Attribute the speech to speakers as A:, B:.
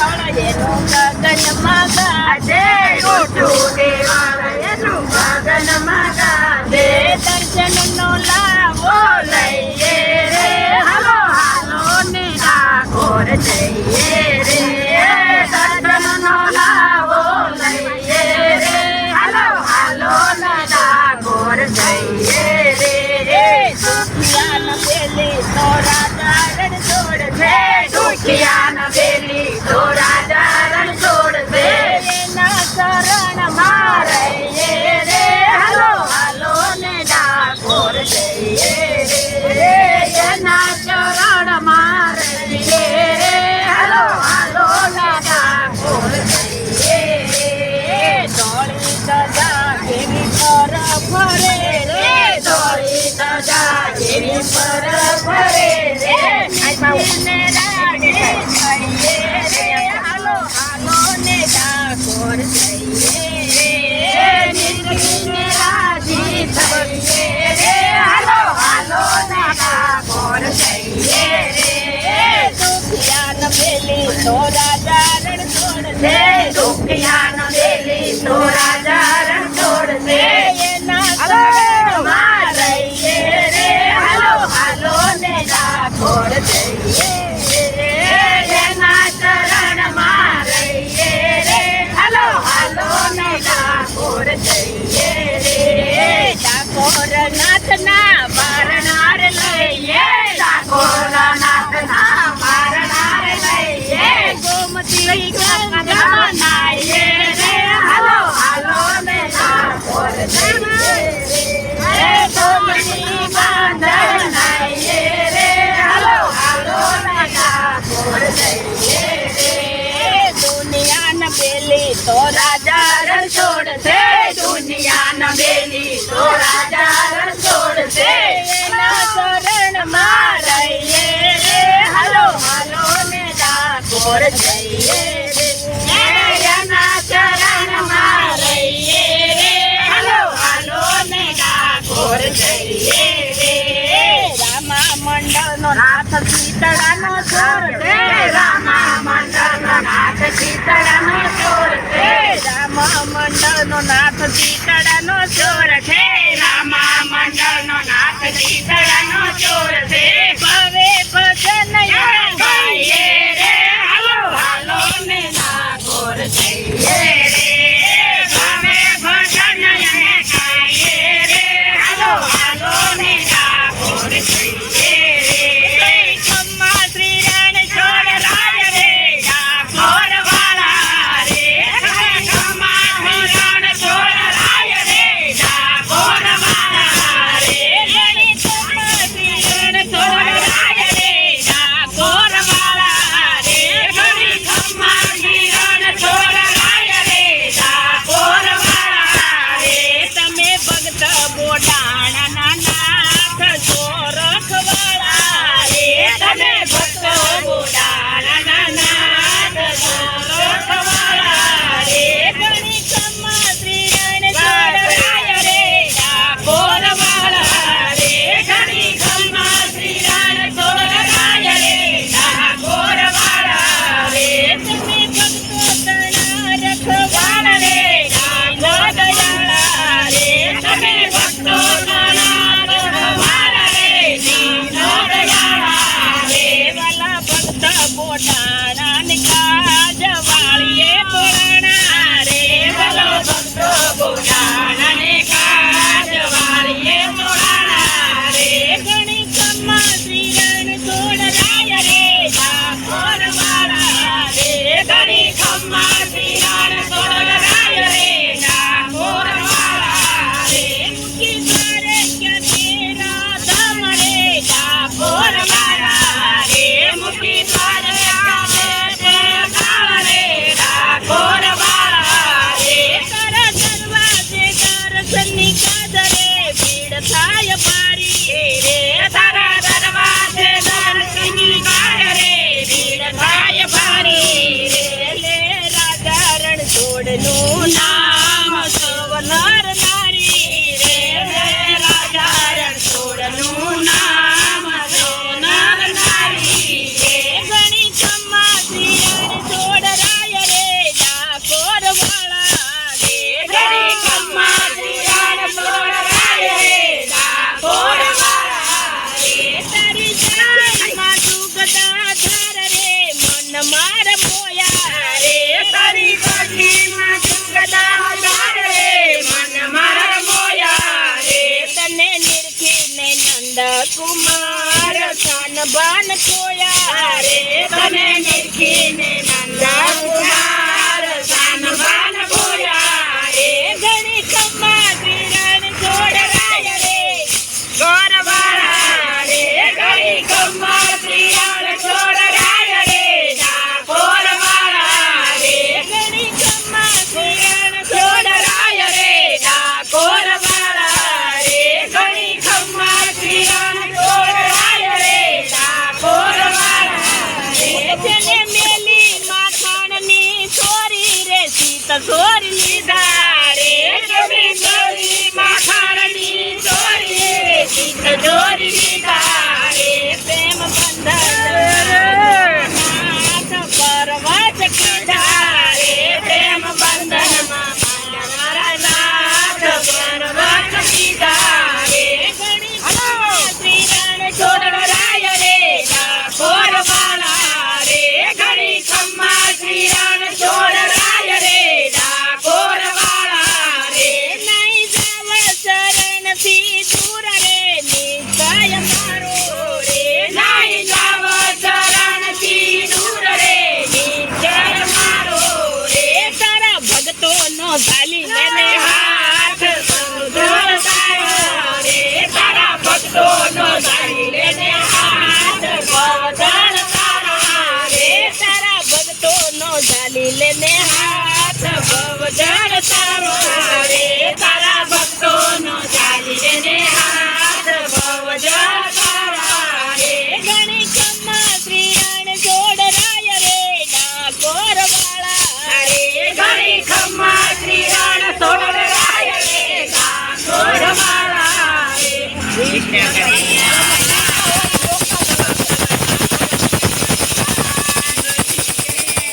A: એનું ગગનમાં ગાજે
B: ઉઠું દેવાળ એનું ગગનમાં ગાજે
A: દર્શનનો લાવો
B: લઈએ રે હાલો હાલો ને ડાકોર જઈએ રે દર્શનનો લાવો લઈએ રે હાલો હાલો ને ડાકોર જઈએ રે
A: દુખિયાના પેલી તો રાજા રણ છોડશે
B: દુખિયાના પેલી તો રાજા રણ છોડશે
A: એના શરણમાં
B: રહીએ રે હાલો હાલો ને ડાકોર જઈએ રે એના ચરણમાં રહીએ રે હાલો હાલો ને ડાકોર જઈએ રે
A: ધોળી સજા એની પર ફરે રે
B: ધોળી સજા જેવી પર ફરે રે
A: ને રાગે થઈએ રે હાલો હાલો ને ડાકોર જઈએ
B: નીકળીને રાજી થઈએ રે હાલો હાલો ને ડાકોર જઈએ રે
A: દુખિયાના પેલી તો રાજા રણ છોડશે
B: દુખિયાના બેલી તો રાજા રણ છોડશે
A: એના
B: શરણમાં રહીએ રે હાલો હાલો ને ડાકોર જઈએ રે એના ચરણમાં રહીએ રે હાલો હાલો ને ડાકોર જઈએ રે
A: ડાકોર નાથના
B: મારનાર લઈએ ડાકોર નાથના મારનાર લઈએ
A: ગોમતી
B: ગંગા નાઈએ રે હાલો હાલો ને ડાકોર જઈએ રે ગોમતી ગંગા નાઈએ રે હાલો હાલો ને ડાકોર જઈએ રે
A: દુનિયાના પેલી તો
B: રાજા રણ છોડશે દુનિયાના બેલી તો રાજા રણ છોડશે
A: એના શરણમાં
B: રહીએ રે હાલો હાલો ને ડાકોર જઈએ રે એના ચરણમાં રહીએ રે હાલો હાલો ને ડાકોર જઈએ રે
A: રામા મંડળનો નાથ શીતળાનો છોડ છે
B: રામા મંડળનો નાથ શીતળાનો છોડ છે
A: રામા મંડળનો નાથ શીતળાનો ચોર છે
B: રામા મંડળનો નાથ શીતળાનો ચોર છે
A: ભવે ભજન
B: ગાઈએ રે હાલો હાલો ને ડાકોર જઈએ રે ભવે ભજન ગાઈએ રે હાલો હાલો ને ડાકોર જઈએ રે
A: ખમ્મા શ્રી રણ છોડ
B: રાજ રે ડાકોર વાળા રે ખમ્મા રણ છોડ રાજ રે ડાકોર વાળા રે
A: ખમ્મા શ્રી રણ
B: છોડ રાજ રે ડાકોર વાળા રે ખમ્મા રણ છોડ રાજ રે ડાકોર વાળા રે
A: તમે ભક્ત બોડાણાના નાથ છો રખવાળા
B: રે તમે ભક્ત બોડાળાના નાથ છો રખવાળા રે
A: ઘણી ખમ્મા શ્રી રણ
B: છોડ
A: છોડ
B: રાજ રે ડાકોર વાળા રે ઘણી ખમ્મા શ્રી રણ છોડ રાજ રે ડાકોર વાળા રે
A: તમે ભક્તો તણા
B: વાળા
A: રખવાળા
B: રે ડાકોર દયાળા રે તમે ભક્તો નાથ વાળા રે દીનો દયાળા રે
A: વાલા ભક્ત બોડાણાની કાજ વાળીએ બોલાણા
B: રે ભલો ભક્તો બોડાણાને કાજ વાળીએ તોડાણા રે
A: ઘણી ખમ્મા શ્રી રણ છોડ રાય રે
B: ડાકોર વાળા રે ઘણી ખમ્મા શ્રી રણ છોડ રાય રે ડાકોર વાળા રે
A: મુખી દ્વારે ક્યાંથી રાધા મળે
B: ડાકોર વાળા રે મુખી દ્વાર કાળ રે ડાકોર વાળા રે
A: તારા દરવાજે દર્શનની કાદરે ભીડ થાય પારી
B: રે તારા દરવાજે દર્શનની કાળ રે ભીડ થાય ભારી રે
A: લે રાજા રણ છોડ તો ચોરી લીધા રે
B: તમે ચોરી માખણની ચોરી રે ચિત્ત ચોરી લીધા રે
A: પ્રેમ બંધન નાથ પરવત કીધા
B: રે પ્રેમ બંધનમાં બાંધનારા નાથ પર્વત કીધા રે
A: ઘણી શ્રી રાણ
B: છોડરાય રે ડાકોર વાળા રે ઘડી ખમ્મા શ્રીરામ છોડરાય રે ડાકોર વાળા રે
A: નહીં જાવ ચરણથી દૂર રે નિશ્ચય મારો
B: રે નાઈ જાવ ચરણથી દૂર રે નિશ્ચય મારો રે
A: તારા ભક્તોનો ઝાલી લેને
B: હાથ જોડતાયો રે તારા ભક્તોનો ઝાલી લેને હાથ પવન તારા રે
A: તારા ભક્તોનો ઝાલી લેને
B: હાથ પવન તારો રે તારા ભક્તોનો ઝાલી લેને હાથ પવન તારા રે
A: ઘણી ખમ્મા શ્રી રાણ છોડરાય રે ડાકોર વાળા
B: રે ઘણી ખમ્મા શ્રીરામ છોડરાય રે ડાકોર વાળા રે